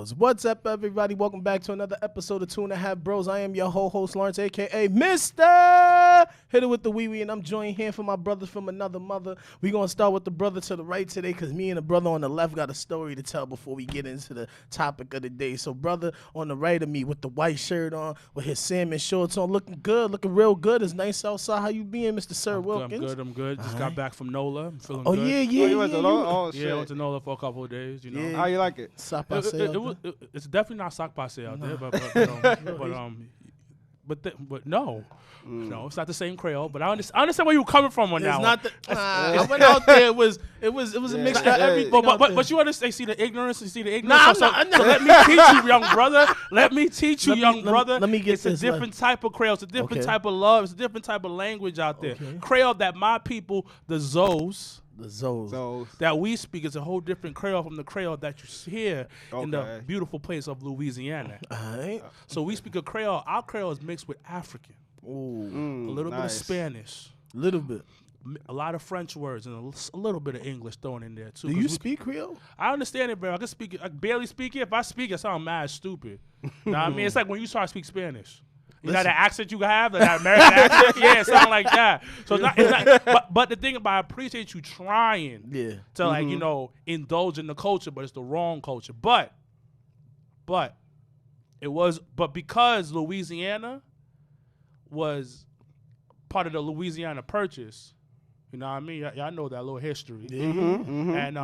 Bros. What's up, everybody? Welcome back to another episode of 2.5 Bros. I am your host, Lawrence, a.k.a. Mr. Hit It With The Wee Wee, and I'm joined here for my brothers from another mother. We're going to start with the brother to the right today because me and the brother on the left got a story to tell before we get into the topic of the day. So, brother on the right of me with the white shirt on, with his salmon shorts on, looking good, looking real good. It's nice outside. How you being, Mr. Sir Wilkins? I'm good. Just got back from NOLA. I'm feeling Oh, good. yeah. You went to NOLA? Oh, shit. Yeah, I went to NOLA for a couple of days, you know. Yeah. How you like it? It's definitely not sock passe out there, but no. No, it's not the same Creole, but I understand where you're coming from on that It's one. not the. I went out there. It was a mixture of everything. But you understand? See the ignorance. You see the ignorance. So let me teach you, young brother. Let me teach you, young brother. Let me get It's this. a different type of Creole. It's a different type of love. It's a different type of language out there. Okay. Creole that my people, the Zoes. The Zoes. So, That we speak is a whole different Creole from the Creole that you hear in the Okay. beautiful place of Louisiana. All right. So we speak a Creole. Our Creole is mixed with African, Ooh, a little bit of nice. Spanish, little bit. a lot of French words, and a little bit of English thrown in there too. Do 'Cause you speak Creole? I understand it, bro. I can speak it. I barely speak it. If I speak it, I sound mad stupid. Know what I mean? It's like when you start to speak Spanish. You know that accent you have, that American accent? Yeah, it sounds like that. So it's not but the thing about I appreciate you trying Yeah. to like, indulge in the culture, but it's the wrong culture. But because Louisiana was part of the Louisiana Purchase, you know what I mean? Y'all know that little history. And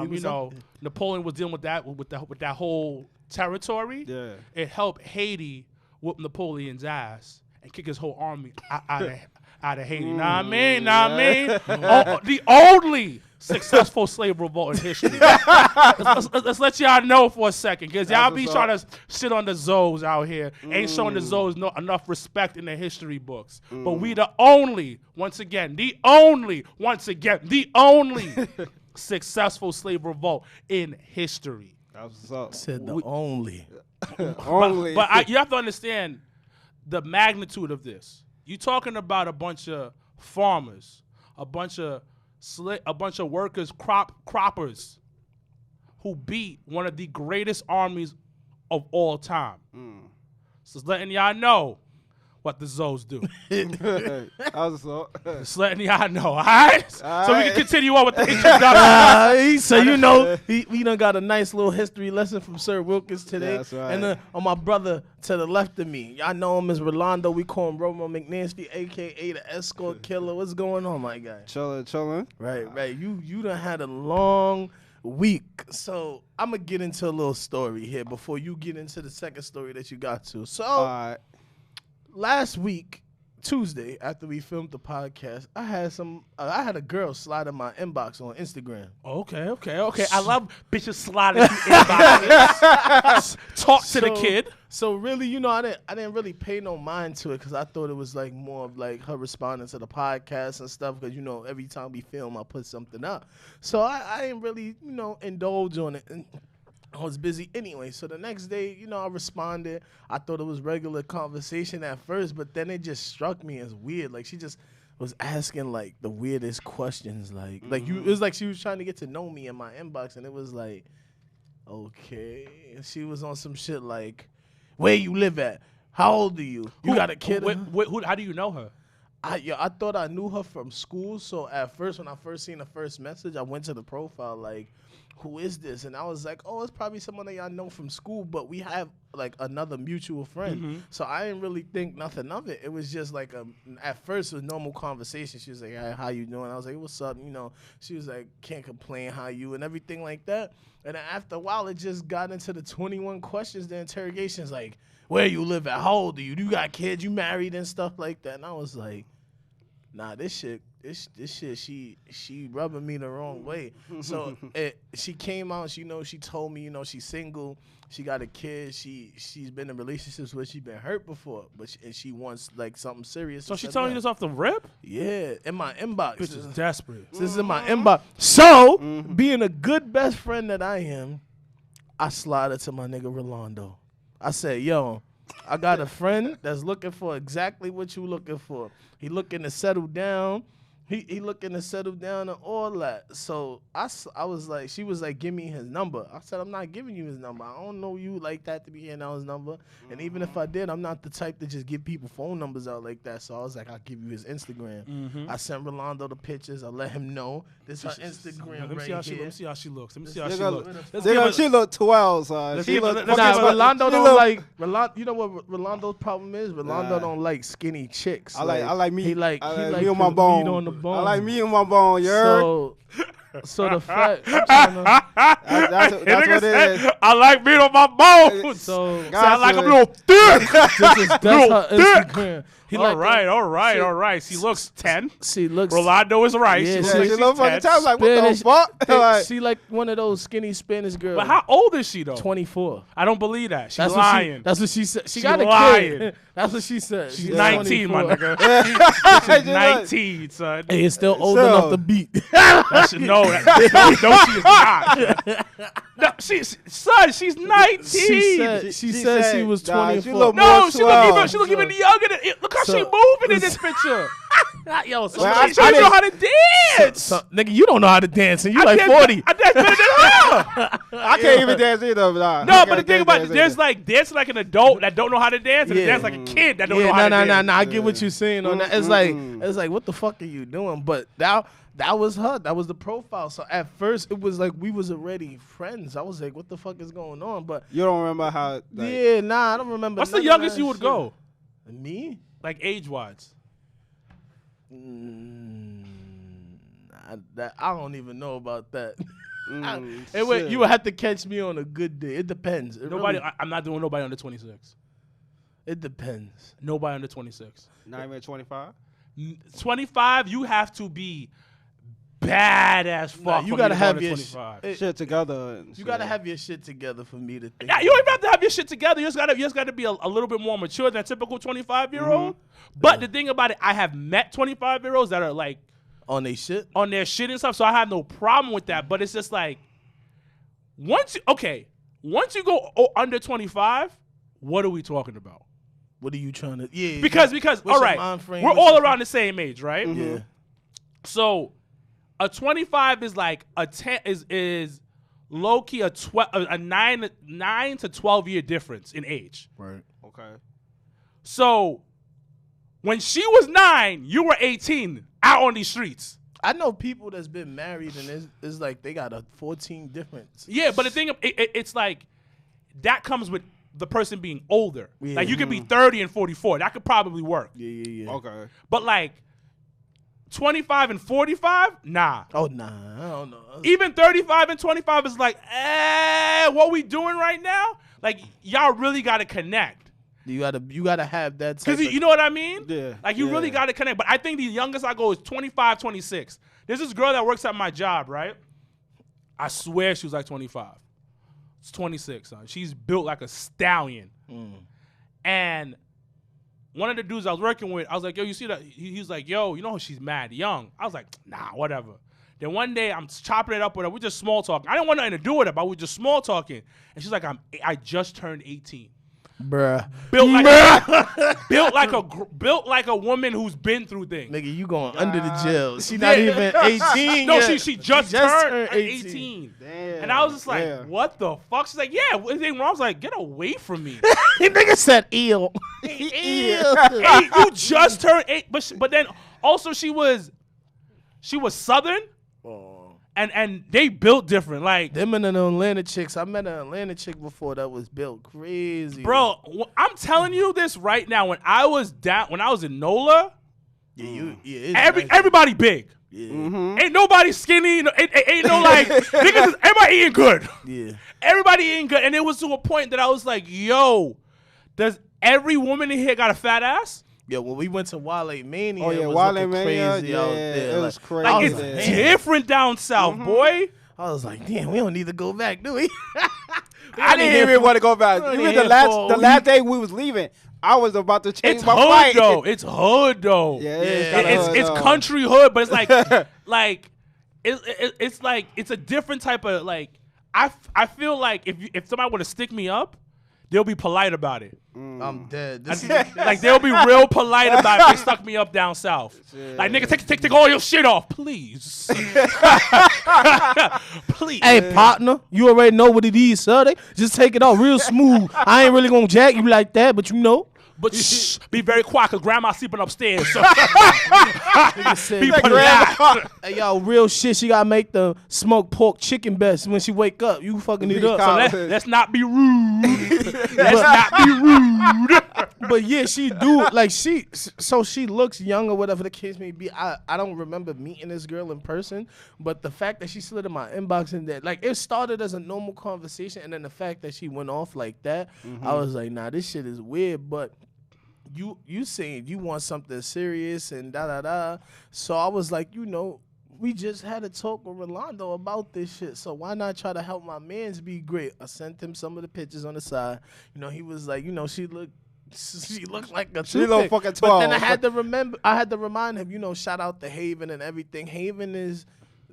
Napoleon was dealing with that whole territory. yeah. It helped Haiti whoop Napoleon's ass and kick his whole army out of Haiti. Know what I mean? The only successful slave revolt in history. let's let y'all know for a second, because y'all be trying to shit on the Zoes out here. Ain't showing the Zoes enough respect in the history books. But we the only successful slave revolt in history. That's what's up. Said the only. Only. But you have to understand the magnitude of this. You're talking about a bunch of farmers, a bunch of workers, croppers, who beat one of the greatest armies of all time. So it's letting y'all know what the Zoes do. That was what's up. Just letting y'all know, all right? So we can continue on with the introduction. So you know, we done got a nice little history lesson from Sir Wilkins today. Yeah, that's right. And on my brother to the left of me, y'all know him as Rolando. We call him Romo McNasty, a.k.a. the escort killer. What's going on, my guy? Chilling. Right. You done had a long week. So I'm going to get into a little story here before you get into the second story that you got to. So All right. last week, Tuesday, after we filmed the podcast, I had a girl slide in my inbox on Instagram. Okay. I love bitches sliding through inboxes. Talk to the kid. So really, I didn't really pay no mind to it because I thought it was like more of like her responding to the podcast and stuff because, every time we film, I put something up. So I didn't really, indulge on it. And I was busy anyway. So the next day, I responded. I thought it was regular conversation at first, but then it just struck me as weird. Like she just was asking like the weirdest questions. It was like she was trying to get to know me in my inbox, and it was like, okay. And she was on some shit like, where you live at? How old are you? You got a kid? How do you know her? I thought I knew her from school. So at first, when I first seen the first message, I went to the profile like, who is this? And I was like, oh, it's probably someone that y'all know from school, but we have like another mutual friend. So I didn't really think nothing of it. It was just like at first it was normal conversation. She was like, hey, how you doing? I was like, what's up? She was like, can't complain, how you, and everything like that. And then after a while, it just got into the 21 questions, the interrogations, like, where you live at? How old are you? Do you got kids? You married and stuff like that? And I was like, nah, this shit, she rubbing me the wrong way. So she came out, she told me, she's single, she got a kid, she's been in relationships where she's been hurt before, but she wants like something serious. So she telling you this off the rip? Yeah, in my inbox. Bitch is desperate. This is in my inbox. So, being a good best friend that I am, I slided to my nigga Rolando. I said, yo, I got a friend that's looking for exactly what you looking for. He looking to settle down. He looking to settle down and all that. So I was like, she was like, give me his number. I said, I'm not giving you his number. I don't know you like that to be handing out his number. And even if I did, I'm not the type to just give people phone numbers out like that. So I was like, I'll give you his Instagram. I sent Rolando the pictures. I let him know this is her Instagram Let me see how she. Let me see how she looks. Let me see how she looks. She look 12, son. She look. Nah, Rolando don't like. You know what Rolando's problem is? Rolando don't like skinny chicks. I like me. He like me on my bone. On the bone. I like me on my bone. You heard? So the fact I'm trying to, That's what it is. I like meat on my bones. so I like a little thick. that's her Instagram. He All like right. She looks 10. She looks. Rolando is right. Yeah, she she looks She look funny. Time like what the Spanish- fuck? Like, She like one of those skinny Spanish girls. But how old is she though? 24. I don't believe that. She's That's lying. That's what she said. She She got a lying. kid. That's what she said. She's She's 19, my 24. nigga. She's She 19, son. Hey, it's still old So- enough to beat. That should know that. No, she is not. No, she's 19. She said she was nah, 24. she look No, more she 12. look even younger than. Look how she So- moving in this picture. Yo, so Well, She don't know how to dance. nigga, you don't know how to dance, and you I like dance- 40. I dance better than her. I can't even dance either. Nah. No, I but the can't thing about dance it, there's either. like dancing like an adult that don't know how to dance, and Yeah. dance like a kid that don't know Yeah, how to dance. I get what you're saying on that. It's like what the fuck are you doing? But that was her. That was the profile. So at first it was like we was already friends. I was like, what the fuck is going on? But You don't remember how? Like, yeah, nah, I don't remember. What's none the of youngest that you would shit. go? Me? Like age-wise? I don't even know about that. shit. Wait, you would have to catch me on a good day. It depends. Nobody. I'm not doing nobody under 26. It depends. Nobody under 26. Not even 25. 25, you have to be bad as fuck. Nah, for you me gotta to go have under your 25. Shit together. And You shit. gotta have your shit together for me to think. Yeah, you don't even have to have your shit together. You just gotta be a little bit more mature than a typical 25-year-old. But the thing about it, I have met 25-year-olds that are like on they shit. on their shit and stuff, so I have no problem with that. But it's just like once you go under 25, what are we talking about? What are you trying to? Yeah. Because what's all your right, mind frame? we're What's all your- around the same age, right? Yeah. So a 25 is like a 10 is low key a 9 to 12 year difference in age. Right. Okay. So when she was 9, you were 18 out on these streets. I know people that's been married and it's like they got a 14 difference. Yeah, but the thing it's like that comes with the person being older. Yeah. Like you could be 30 and 44. That could probably work. Yeah. Okay. But like 25 and 45, nah. Oh nah, I don't know. Even 35 and 25 is like, what we doing right now? Like y'all really got to connect. You gotta have that. Because you know what I mean? Yeah, Like you really yeah. got to connect. But I think the youngest I go is 25, 26. There's this girl that works at my job, right? I swear she was like 25. It's 26, son. She's built like a stallion. And one of the dudes I was working with, I was like, yo, you see that? He's like, yo, you know she's mad young. I was like, nah, whatever. Then one day I'm chopping it up with her. We're just small talking. I didn't want nothing to do with it, but we're just small talking. And she's like, I just turned 18. bruh. Built like a woman who's been through things. Nigga, you going under the jail. She not even 18 No, yet. she just turned 18. Damn. And I was just like, Damn. what the fuck? She's like, yeah, anything wrong? I was like, get away from me. Nigga said eel. Hey, you just turned 8. But then also she was Southern. And they built different. Like, Them and the Atlanta chicks. I met an Atlanta chick before that was built crazy. bro, I'm telling you this right now. When I was in NOLA, Yeah, it's nice. everybody big. Yeah. Ain't nobody skinny. Ain't no like niggas. Everybody eating good. Yeah. Everybody eating good. And it was to a point that I was like, yo, does every woman in here got a fat ass? Yeah, when we went to Wale Mania, Oh, yeah, it was Wale looking Mania, crazy out yeah, there. it was crazy. Like I it's was like, different down south, boy. I was like, damn, we don't need to go back, do we? I didn't even want to go back. only Even here the for a last day we was leaving, I was about to change It's my hood flight. though. It's hood though. Yeah, It's country hood, but it's like it's like it's a different type of like. I feel like if somebody were to stick me up, they'll be polite about it. I'm dead. Like they'll be real polite about it. They stuck me up down south. Like nigga, take all your shit off, please. Please. Hey, partner, you already know what it is, sir. They just take it off real smooth. I ain't really gonna jack you like that, but you know. But shh, be very quiet, cause grandma's sleeping upstairs. So be Like polite. Hey, yo, real shit. She gotta make the smoked pork chicken best when she wake up. You fucking it up. So let's not be rude. Let's not be rude. But yeah, she do like she looks young or whatever the case may be. I don't remember meeting this girl in person, but the fact that she slid in my inbox and that like it started as a normal conversation, and then the fact that she went off like that, I was like, nah, this shit is weird. But you saying you want something serious and da da da, so I was like, you know, we just had a talk with Rolando about this shit, so why not try to help my mans be great? I sent him some of the pictures on the side. You know, he was like, you know, she looked like a She look toothpick. fucking But 12. then I had to remind him, you know, shout out to Haven and everything. Haven is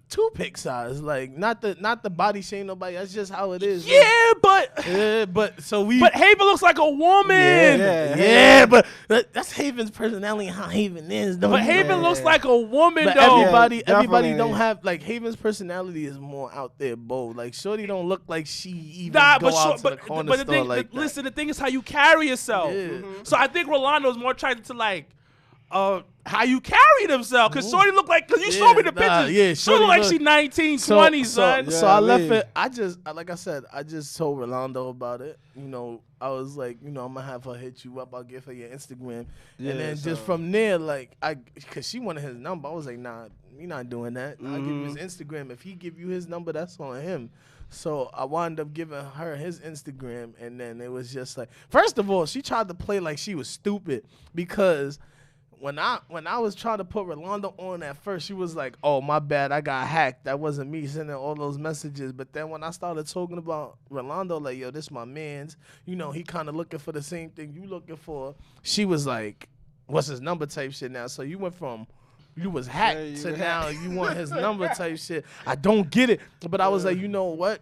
toothpick size, like not the body shame nobody. That's just how it is. Yeah, but But Haven looks like a woman. yeah, but that's Haven's personality and how Haven is. But Haven looks like a woman But though. everybody definitely. don't have like Haven's personality is more out there, bold. Like Shorty don't look like she even Nah, go but out to the corner the store thing, like that. listen, the thing is how you carry yourself. Yeah. So I think Rolando is more attracted to like, how you carry himself. Cause Shorty look like, cause you showed me the pictures. yeah, Shorty look like she 19, 20, son. So I Yeah, left man. it. Like I said, I just told Rolando about it. You know, I was like, you know, I'm gonna have her hit you up. I'll give her your Instagram, Yeah, and then so- just from there, like cause she wanted his number. I was like, nah, we not doing that. I'll give you his Instagram. If he give you his number, that's on him. So I wound up giving her his Instagram, and then it was just like, first of all, she tried to play like she was stupid because when I was trying to put Rolando on at first, she was like, "Oh, my bad, I got hacked. That wasn't me sending all those messages." But then when I started talking about Rolando, like, "Yo, this my man's," you know, he kind of looking for the same thing you looking for. She was like, "What's his number?" type shit. Now, so you went from you was hacked Yeah, you to hacked. now you want his number type shit. I don't get it, but I was like, you know what?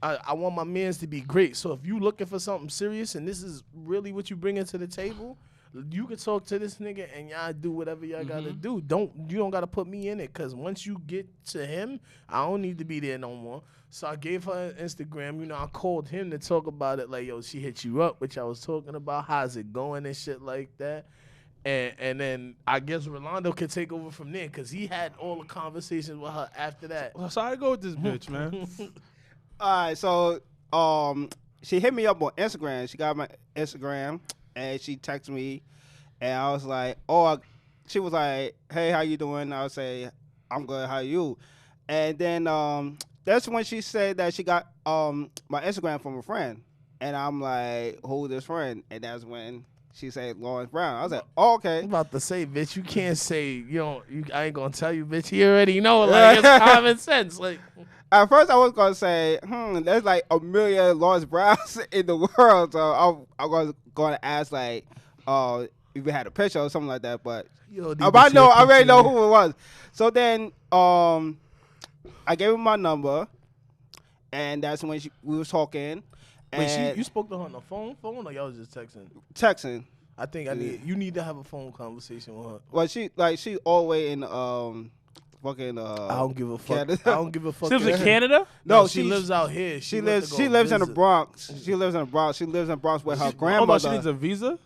I want my mans to be great. So if you looking for something serious and this is really what you bringing to the table, you can talk to this nigga and y'all do whatever y'all gotta do. You don't gotta put me in it, cause once you get to him, I don't need to be there no more. So I gave her an Instagram. You know, I called him to talk about it. Like, yo, she hit you up, which I was talking about. How's it going and shit like that. And then I guess Rolando could take over from there, cause he had all the conversations with her after that. So I go with this bitch, man. All right, so she hit me up on Instagram. She got my Instagram, and she texted me, and I was like, she was like, "Hey, how you doing?" I would say, "I'm good. How you?" And then that's when she said that she got my Instagram from a friend, and I'm like, "Who this friend?" And that's when she said Lawrence Brown. I was like, "Oh, okay." I'm about to say, bitch, you can't say I ain't gonna tell you, bitch. You already know, like it's common sense, like. At first, I was gonna say, there's like a million Lawrence Browns in the world, so I was gonna ask like, if we had a picture or something like that. But Yo, I already know who it was. So then, I gave him my number, and that's when we was talking. Wait, And you spoke to her on the phone, or y'all was just texting? texting. I think you need to have a phone conversation with her. Well, she all the way in fucking. I don't give a fuck. Canada. I don't give a fuck. She lives in Canada? No, she lives out here. She went lives. to go She lives in the visit. Bronx. She lives in the Bronx. She lives in the Bronx with her Hold grandmother. on, she needs a visa?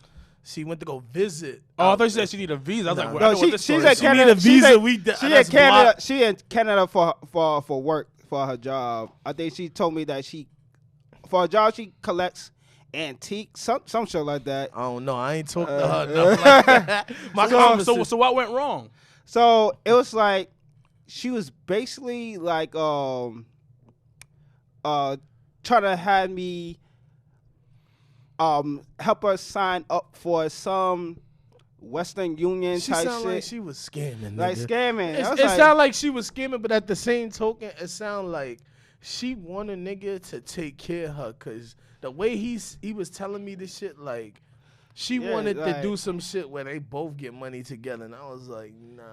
She went to go visit. Oh, I out thought she there. said she need a visa. I was Nah. like, No, well, I know she- what this she's story at is. She need Canada. a visa. She in That's Canada. blocked. She in Canada for work for her job. I think she told me that for a job she collects antiques, some shit like that. I don't know. I ain't talking to her nothing like that. My conversation. So what went wrong? So it was like she was basically like trying to have me help her sign up for some Western Union She type sound shit. like she was scamming. Like nigga. scamming. I was It like, sound like she was scamming, but at the same token, it sound like she want a nigga to take care of her, cause the way he was telling me this shit, like she Yeah, wanted to like- do some shit where they both get money together, and I was like, nah.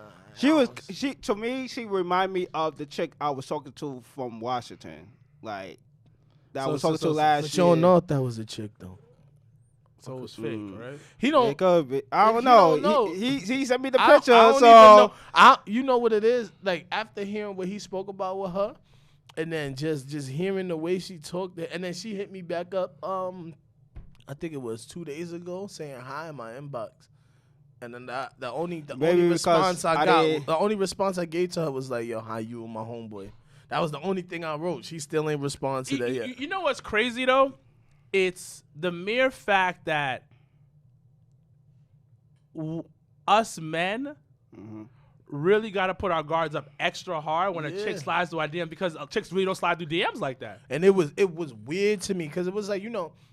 to me she reminded me of the chick I was talking to from Washington. Like that I So- was so- talking so- to last But year. you don't know if that was a chick though. So it was fake, right? He It don't. could be. I If don't you know. don't know- He sent me the I picture. don't so even know. You know what it is? Like after hearing what he spoke about with her, and then just hearing the way she talked, and then she hit me back up. I think it was 2 days ago, saying hi in my inbox, and then the only Maybe response because I I got, did- the only response I gave to her was like, "Yo, hi, you and my homeboy." That was the only thing I wrote. She still ain't respond to that yet. You know what's crazy though? It's the mere fact that us men really got to put our guards up extra hard when a chick Yeah. slides through our DM, because chicks really don't slide through DMs like that. And it was weird to me because it was like,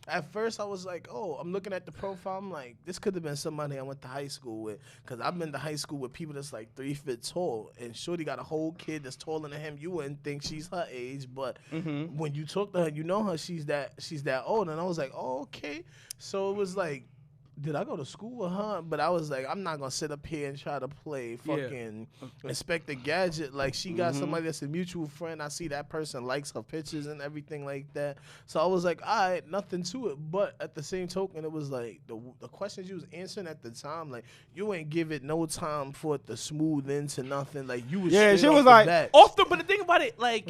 at first I was like, oh, I'm looking at the profile. I'm like, this could have been somebody I went to high school with, because I've been to high school with people that's like 3 feet tall, and Shorty got a whole kid that's taller than him. You wouldn't think she's her age, but when you talk to her, you know her, she's that old. And I was like, oh, okay. So it was like, did I go to school with her? But I was like, I'm not gonna sit up here and try to play fucking Inspector Gadget. Like, she got somebody that's a mutual friend. I see that person likes her pictures and everything like that. So I was like, all right, nothing to it. But at the same token, it was like the questions you was answering at the time, like, you ain't give it no time for it to smooth into nothing. Like, you was straight she off was the like, bat. But the thing about it, like,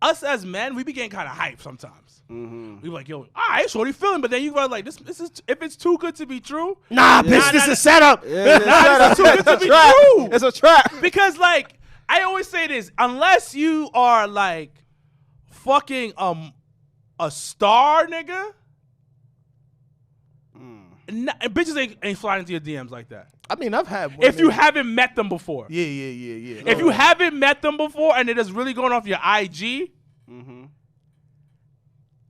us as men, we be getting kind of hype sometimes. We be like, yo, all right, shorty feeling, but then you go like, this is, if it's too good to be true, Nah, bitch, this is setup. it's too good to be true. It's a trap. Because, like, I always say this, unless you are like fucking a star, nigga, bitches ain't flying into your DMs like that. I mean, I've had women. If you haven't met them before. Yeah. If you haven't met them before and it is really going off your IG,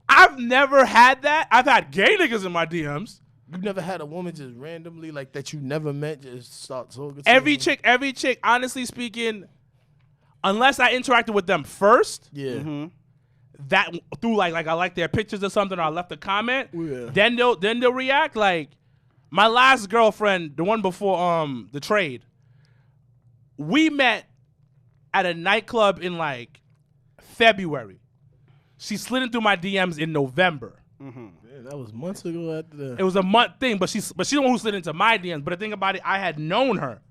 I've never had that. I've had gay niggas in my DMs. You never had a woman just randomly, like, that you never met, just start talking to Every you? chick, honestly speaking, unless I interacted with them first, Yeah. that through like I like their pictures or something, or I left a comment, Yeah. then they'll react. Like my last girlfriend, the one before the trade, we met at a nightclub in like February. She slid into my DMs in November. Man, that was months ago after that. It was a month thing, but she's the one who slid into my DMs. But the thing about it, I had known her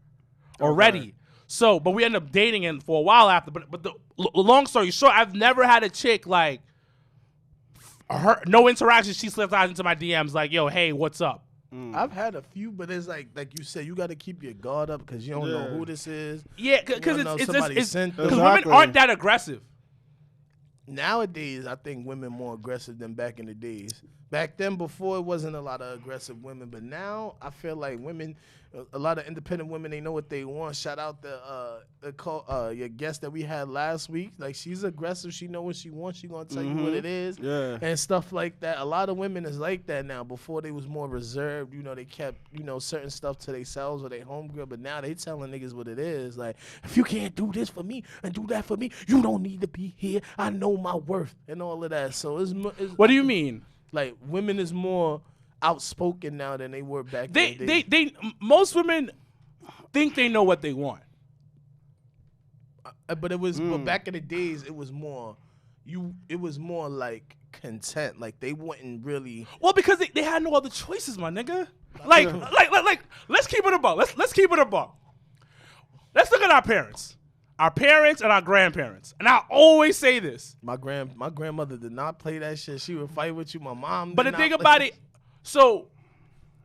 already. Okay. So, but we ended up dating and for a while after. But the long story short, I've never had a chick like her, no interaction. She slipped out into my DMs like, "Yo, hey, what's up?" I've had a few, but it's like you said, you got to keep your guard up because you don't know who this is. Yeah, You because don't know it's somebody just sent because them. women Exactly. aren't that aggressive. Nowadays, I think women more aggressive than back in the days. Back then, before, it wasn't a lot of aggressive women, but now I feel like women, a lot of independent women, they know what they want. Shout out your guest that we had last week. Like, she's aggressive. She know what she wants. She gonna tell you what it is, and stuff like that. A lot of women is like that now. Before, they was more reserved. They kept certain stuff to themselves or their homegirl. But now they telling niggas what it is. Like, if you can't do this for me and do that for me, you don't need to be here. I know my worth and all of that. So it's What do you mean? like, women is more outspoken now than they were back then. Most women think they know what they want. But it was but back in the days, it was more like content. Like, they wouldn't really. Well, because they had no other choices, my nigga. Like, let's keep it a buck. Let's keep it a buck. Let's look at our parents and our grandparents. And I always say this. My grandmother did not play that shit. She would fight with you. My mom. But the thing about it, so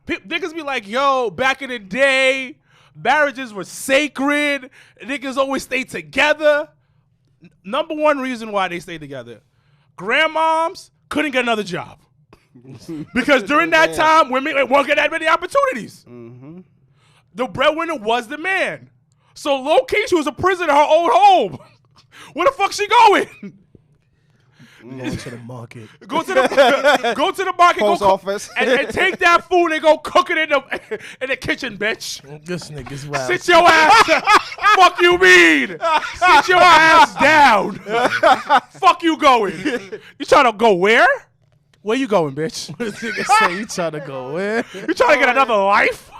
niggas be like, yo, back in the day, marriages were sacred. Niggas always stayed together. Number one reason why they stayed together, grandmoms couldn't get another job. Because during that time, women weren't getting that many opportunities. The breadwinner was the man. So low-key, she was a prisoner in her own home. Where the fuck she going? Going to the market. Go to the market. Post go office. and take that food and go cook it in the kitchen, bitch. This nigga's wild. Sit your ass. Fuck you mean? Sit your ass down. Fuck you going? You trying to go where? Where you going, bitch? This nigga say you trying to go where? You trying to get another life?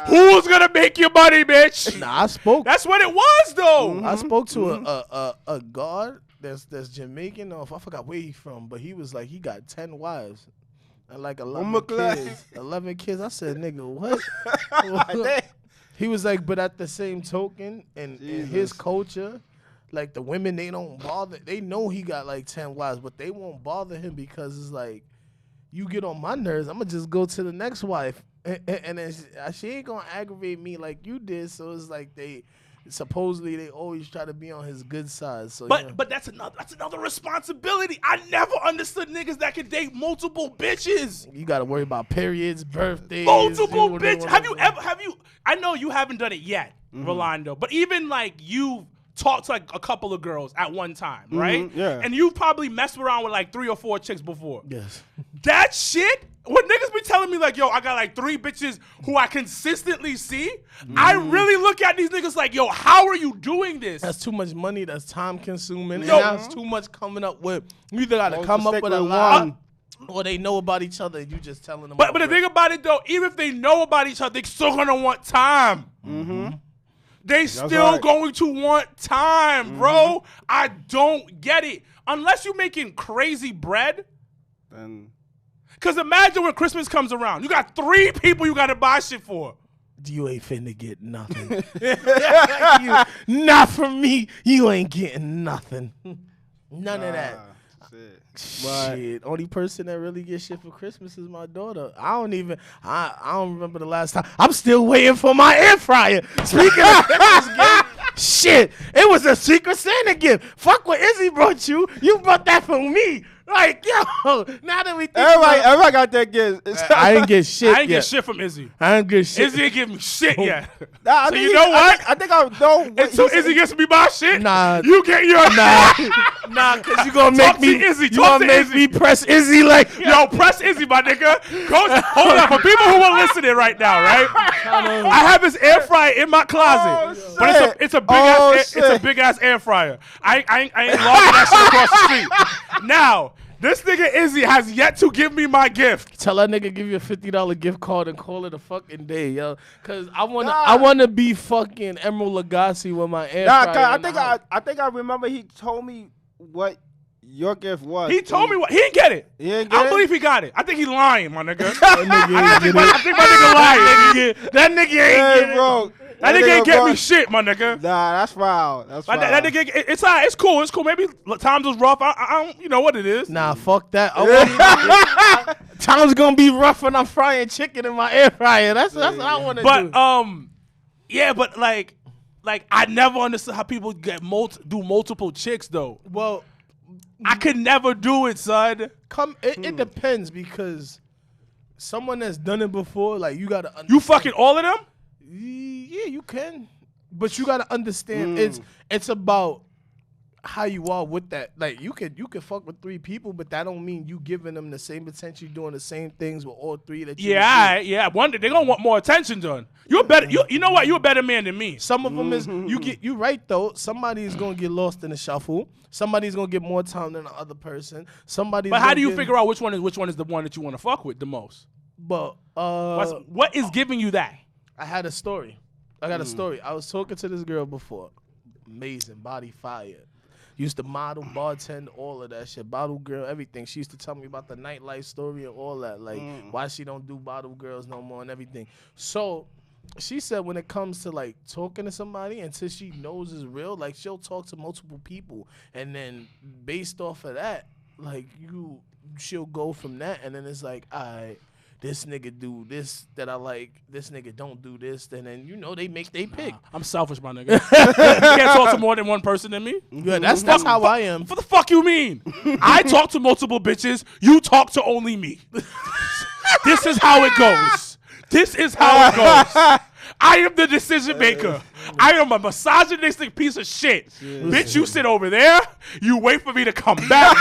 Who's gonna make you money, bitch? Nah, I spoke. That's what it was, though. I spoke to a guard that's Jamaican. Or I forgot where he from, but he was like he got 10 wives and like Oh 11 my God. kids. 11 kids. I said, nigga, what? He was like, but at the same token, in his Jesus. culture, like the women, they don't bother. They know he got like 10 wives, but they won't bother him because it's like, you get on my nerves, I'm gonna just go to the next wife, and then she ain't gonna aggravate me like you did. So it's like supposedly they always try to be on his good side. So But that's another responsibility. I never understood niggas that can date multiple bitches. you gotta worry about periods, birthdays, Multiple you know, bitches. Have you? I know you haven't done it yet, Rolando. But even like you talked to like a couple of girls at one time, right? yeah. And you probably messed around with like 3 or 4 chicks before. Yes. That shit, when niggas be telling me like, yo, I got like 3 bitches who I consistently see, I really look at these niggas like, yo, how are you doing this? That's too much money. That's time consuming. Yo. And that's too much coming up with. You either gotta Most come up stick with a with lie, one. or they know about each other. And you just telling them. But the thing about it though, even if they know about each other, they still gonna want time. They still right. going to want time, bro. I don't get it. Unless you're making crazy bread. Then Cause imagine when Christmas comes around, you got 3 people you gotta buy shit for. you ain't finna get nothing. Not from me. You ain't getting nothing. None of that. Shit. Shit, only person that really gets shit for Christmas is my daughter. I don't remember the last time. I'm still waiting for my air fryer. Speaking of Christmas gift, shit, it was a Secret Santa gift. Fuck what Izzy brought you. You brought that for me. Like, yo, now that we think Everybody got that gift. I didn't get shit I ain't yet. get shit from Izzy. I didn't get shit. Izzy ain't give me shit yet. Nah, I So think you know what? I think I know. What Until he said. Izzy gets me my shit, Nah. you get your Nah, cause you gonna Talk make to me. Izzy, You talk gonna to make Izzy. me press Izzy like Yo, press Izzy, my nigga. Hold on. For people who are listening right now, right? I have this air fryer in my closet, Oh, but shit. it's a big Oh, ass it's a shit. big ass air fryer. I ain't logging that shit across the street. Now, this nigga Izzy has yet to give me my gift. Tell that nigga give you a $50 gift card and call it a fucking day, yo. Cause I Nah. wanna be fucking Emerald Lagasse with my air Nah, fryer. 'cause in the house. I think I remember he told me what your gift was. He told me what he didn't get it. He didn't I get don't it? believe he got it. I think he lying, my nigga. That nigga I ain't think get my nigga lying. That nigga ain't Hey, get it. bro. That nigga ain't get bro- me shit, my nigga. Nah, that's foul. That's foul. That nigga, it's all right. It's cool. It's cool. Maybe times was rough. I don't, you know what it is. Nah, fuck that. Time's gonna be rough when I'm frying chicken in my air fryer. That's what I wanna do. But yeah, but like I never understood how people get do multiple chicks though. Well, I could never do it, son. it depends because someone that's done it before, like you gotta understand. You fucking all of them? Yeah, you can, but you gotta understand it's about how you are with that. Like you could fuck with 3 people, but that don't mean you giving them the same attention, doing the same things with all 3 that you. Yeah, One day they're gonna want more attention done. You're better. You know what? You're a better man than me. Some of them is you right though. Somebody is gonna get lost in the shuffle. Somebody's gonna get more time than the other person. Somebody. But how do you figure out which one is the one that you want to fuck with the most? But What is giving you that? I had a story. I got a story. I was talking to this girl before. Amazing, body fire. Used to model, bartend, all of that shit. Bottle girl, everything. She used to tell me about the nightlife story and all that. Like, why she don't do bottle girls no more and everything. So, she said when it comes to, like, talking to somebody, until she knows it's real, like, she'll talk to multiple people. And then, based off of that, like, she'll go from that. And then it's like, all right, this nigga do this that I like. This nigga don't do this. And then, they make they pick. I'm selfish, my nigga. You can't talk to more than one person than me. Yeah, that's how I am. What the fuck you mean? I talk to multiple bitches. You talk to only me. This is how it goes. This is how it goes. I am the decision maker. I am a misogynistic piece of shit. Bitch, you sit over there. You wait for me to come back.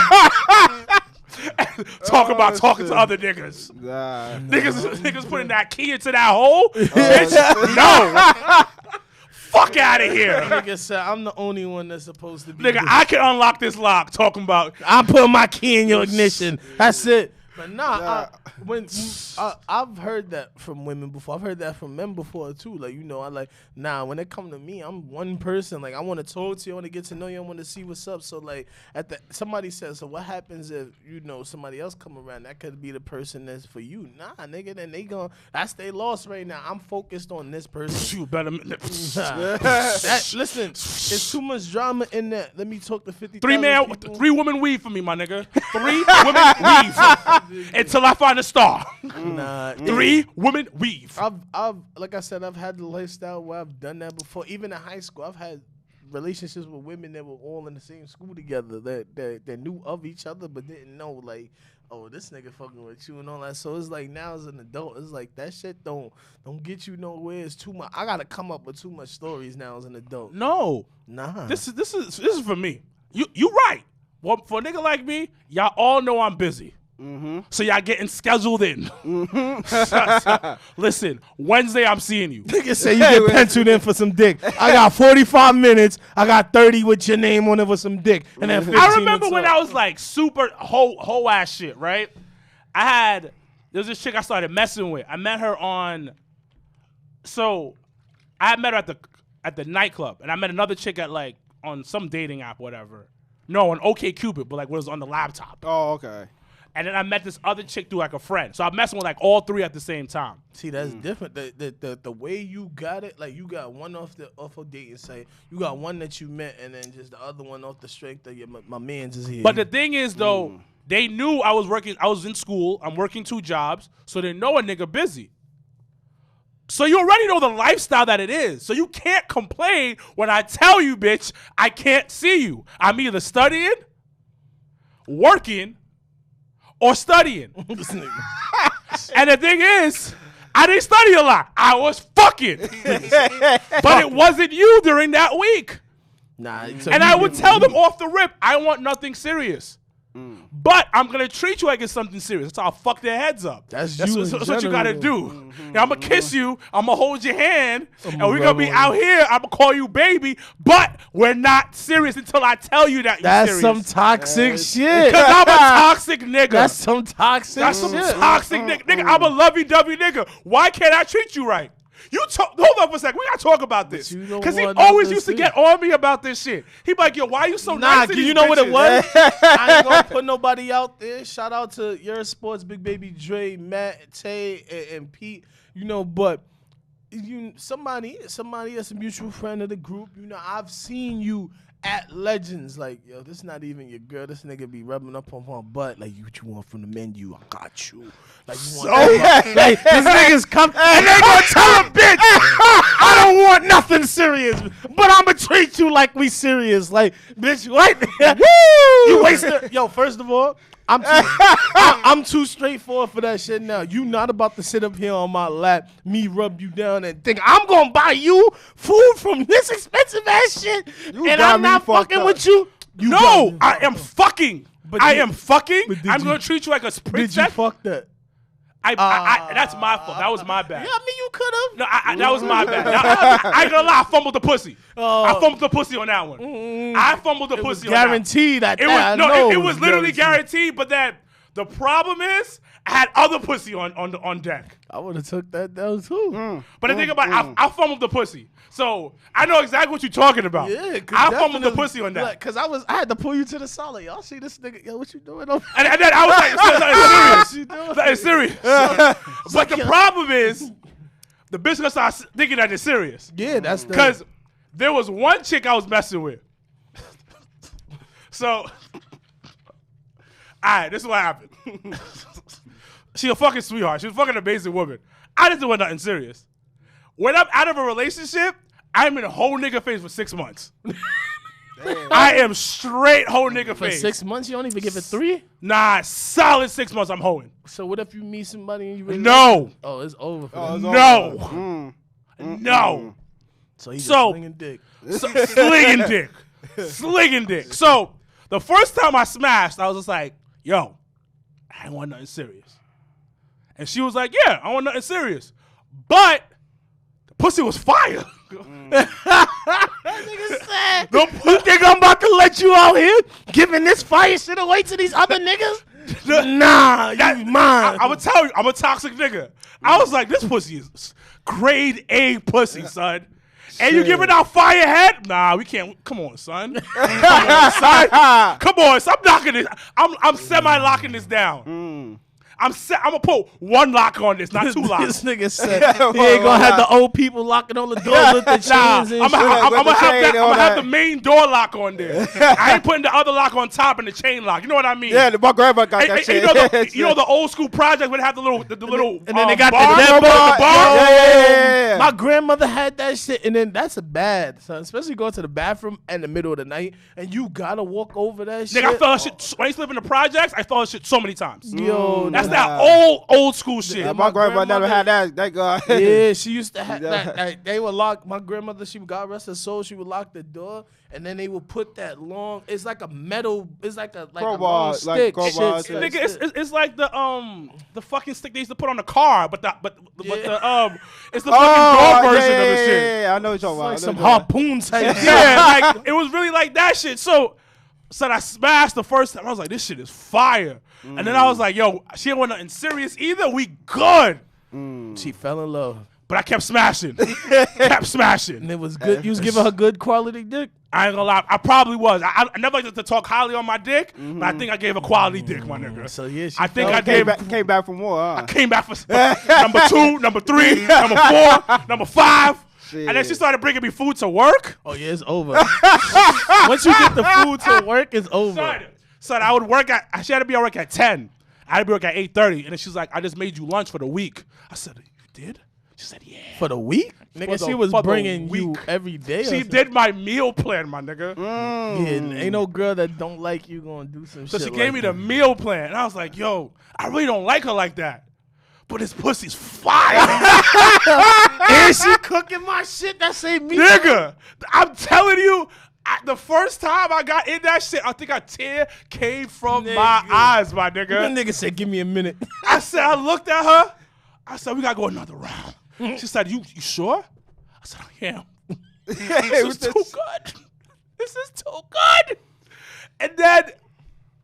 Talk about talking to other niggas. Nah. Niggas putting that key into that hole. Bitch, no. Fuck out of here. Nigga said, I'm the only one that's supposed to be. Nigga, I can unlock this lock talking about I'm putting my key in your ignition. That's it. But nah, I've heard that from women before. I've heard that from men before too. Like, you know, I like, nah, when it come to me, I'm one person. Like, I want to talk to you, I want to get to know you, I want to see what's up. So like, somebody says, so what happens if, you know, somebody else come around? That could be the person that's for you. Nah, nigga, then that's they lost right now. I'm focused on this person. You better. Listen, it's too much drama in there. Let me talk to 50. 3 women weave for me, my nigga. 3 women weave until I find a star. Nah, 3 women weave. I've like I said, I've had the lifestyle where I've done that before. Even in high school, I've had relationships with women that were all in the same school together that knew of each other but didn't know, like, oh, this nigga fucking with you and all that. So it's like, now as an adult, it's like that shit don't get you nowhere. It's too much. I gotta come up with too much stories now as an adult. No, Nah. this is for me. You right. Well, for a nigga like me, y'all all know I'm busy. So y'all getting scheduled in. Listen, Wednesday I'm seeing you. Nigga say you get penciled in for some dick. I got 45 minutes. I got 30 with your name on it for some dick. And then 15 I remember when up. I was like super whole ass shit, right? There was this chick I started messing with. I met her I had met her at the nightclub, and I met another chick at like on some dating app, whatever. No, on OkCupid, but like was on the laptop. Oh, okay. And then I met this other chick through like a friend. So I'm messing with like all 3 at the same time. See, that's different. The way you got it, like you got one off a dating site, you got one that you met, and then just the other one off the strength of my man's is here. But the thing is though, they knew I was working. I was in school. I'm working 2 jobs, so they know a nigga busy. So you already know the lifestyle that it is. So you can't complain when I tell you, bitch, I can't see you. I'm either studying, working, or studying. And the thing is, I didn't study a lot. I was fucking. But it wasn't you during that week. Nah. And I would tell them off the rip, I want nothing serious. But I'm going to treat you like it's something serious. That's how I'll fuck their heads up. That's what you got to do. Now, I'm going to kiss you. I'm going to hold your hand. And we're going to be out here. I'm going to call you baby. But we're not serious until I tell you that you're serious. That's some toxic shit. Because I'm a toxic nigga. That's some toxic nigga. Nigga, I'm a lovey-dovey nigga. Why can't I treat you right? Hold up for a second. We gotta talk about this. Because he always used to get on me about this shit. He be like, yo, why are you so nice to these you know what it bitches? was? I ain't gonna put nobody out there. Shout out to Your Sports, Big Baby Dre, Matt, Tay, and Pete. You know, but somebody that's a mutual friend of the group. You know, I've seen you at Legends. Like, yo, this not even your girl. This nigga be rubbing up on her butt. Like, what you want from the menu? I got you. Like, you want like, this nigga's come and they gonna tell a bitch, I don't want nothing serious, but I'ma treat you like we serious. Like, bitch, what? You wasted. Yo, first of all, I'm too straightforward for that shit now. You not about to sit up here on my lap, me rub you down and think I'm gonna buy you food from this expensive ass shit, and I'm not fucking with you. No, I am fucking. I am fucking. I'm gonna treat you like a princess. Did you fuck that? That's my fault. That was my bad. Yeah, I mean, you could have. No, that was my bad. I ain't gonna lie, I fumbled the pussy. I fumbled the pussy on that one. I fumbled the pussy on that one. Guaranteed that. It was literally guaranteed, but that the problem is I had other pussy on deck. I would have took that down too. But the thing about it, I fumbled the pussy. So I know exactly what you're talking about. Yeah, I fumbled the pussy on that. Like, cause I had to pull you to the side. Like, y'all see this nigga? Yo, what you doing? And then I was like, it's serious. But the problem is, the bitch gonna start thinking that it's serious. Yeah, that's because there was one chick I was messing with. So, all right, this is what happened. She a fucking sweetheart. She was a fucking amazing woman. I didn't do nothing serious. When I'm out of a relationship, I'm in a whole nigga phase for 6 months. I am straight whole nigga for phase. 6 months, you don't even give it 3? Nah, solid 6 months I'm hoeing. So what if you meet somebody and you really No. Oh, it's over for No. them. No. So he's slinging dick. Slinging dick. Slinging dick. So the first time I smashed, I was just like, yo, I ain't want nothing serious. And she was like, yeah, I want nothing serious. But the pussy was fire. That nigga said, you think I'm about to let you out here giving this fire shit away to these other niggas? Nah, you mine. I'm gonna tell you, I'm a toxic nigga. I was like, this pussy is grade A pussy, son. And you giving out firehead? Nah, we can't. Come on, son. Come on, son. Come on, so I'm knocking this. I'm semi-locking this down. I'm gonna put one lock on this, not two locks. This nigga said he ain't gonna have the old people locking on the doors with the chains and I'm shit. gonna have the main door lock on there. I ain't putting the other lock on top and the chain lock. You know what I mean? Yeah, my grandma got that And shit. you know the old school project would have the little And then they got bar, the dead bar. bar. Yeah. My grandmother had that shit, and then that's a bad, son. Especially going to the bathroom in the middle of the night, and you gotta walk over that shit. Nigga, I felt that shit when I used to live in the projects. I felt that shit so many times. Yo, That's Nah. that old school shit. Yeah, my grandma never had that. That guy. Yeah, she used to have Yeah. that. They would lock my grandmother. She would, God rest her soul. She would lock the door, and then they would put that long. It's like a metal. It's like a Crowbar, long like stick. crowbar shit, stick. Nigga, it's like the fucking stick they used to put on the car, but it's the fucking door version of the shit. Yeah, I know what you're talking about. Like I some know what harpoon type. Yeah, like it was really like that shit. So I smashed the first time. I was like, this shit is fire. And then I was like, yo, she ain't want nothing serious either. We good. She fell in love, But I kept smashing. kept and smashing. it was good. You was giving her good quality dick. I ain't gonna lie. I probably was. I never liked to talk highly on my dick, but I think I gave a quality dick, my nigga. So yeah, she I think fell- I gave. came back from war, huh? Came back for number 2, number 3, number 4, number 5. Shit. And then she started bringing me food to work. Oh yeah, it's over. Once you get the food to work, it's over. Son, I would work at. She had to be at work at 10. I had to be at work at 8:30, and then she's like, "I just made you lunch for the week." I said, "You did?" She said, "Yeah." For the week, nigga, the- she was for the bringing you week. every day. or She something. did my meal plan, my nigga. Yeah, ain't no girl that don't like you gonna do some So shit. she gave me the meal plan, and I was like, "Yo, I really don't like her like that." But this pussy's fire, and she cooking my shit. That ain't me. nigga. I'm telling you. The first time I got in that shit, I think a tear came from my Nigga. eyes, my That nigga. nigga said, "Give me a minute." I said, I looked at her. I said, we gotta go another round. She said, you sure? I said, I am. This is too good. This is too good. And then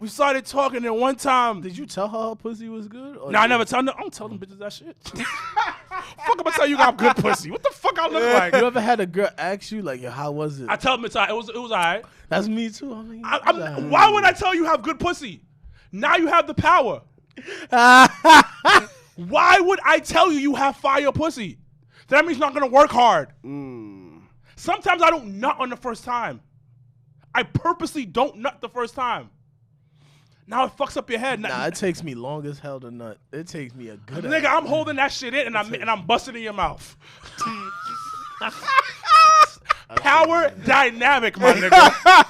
we started talking, and one time, Did you tell her pussy was good? Or no, I never tell them. I don't tell them bitches that shit. Fuck, I'm gonna tell you got good pussy. What the fuck I look like? You ever had a girl ask you like, "Yo, how was it?" I tell them it's all right. It was all right. That's me too. I mean, Why would I tell you have good pussy? Now you have the power. Why would I tell you have fire pussy? That means you're not gonna work hard. Sometimes I don't nut on the first time. I purposely don't nut the first time. Now it fucks up your head. Nah, it takes me long as hell to nut. It takes me a good. Nigga, I'm holding that shit in and I'm busting in your mouth. Power dynamic, my nigga.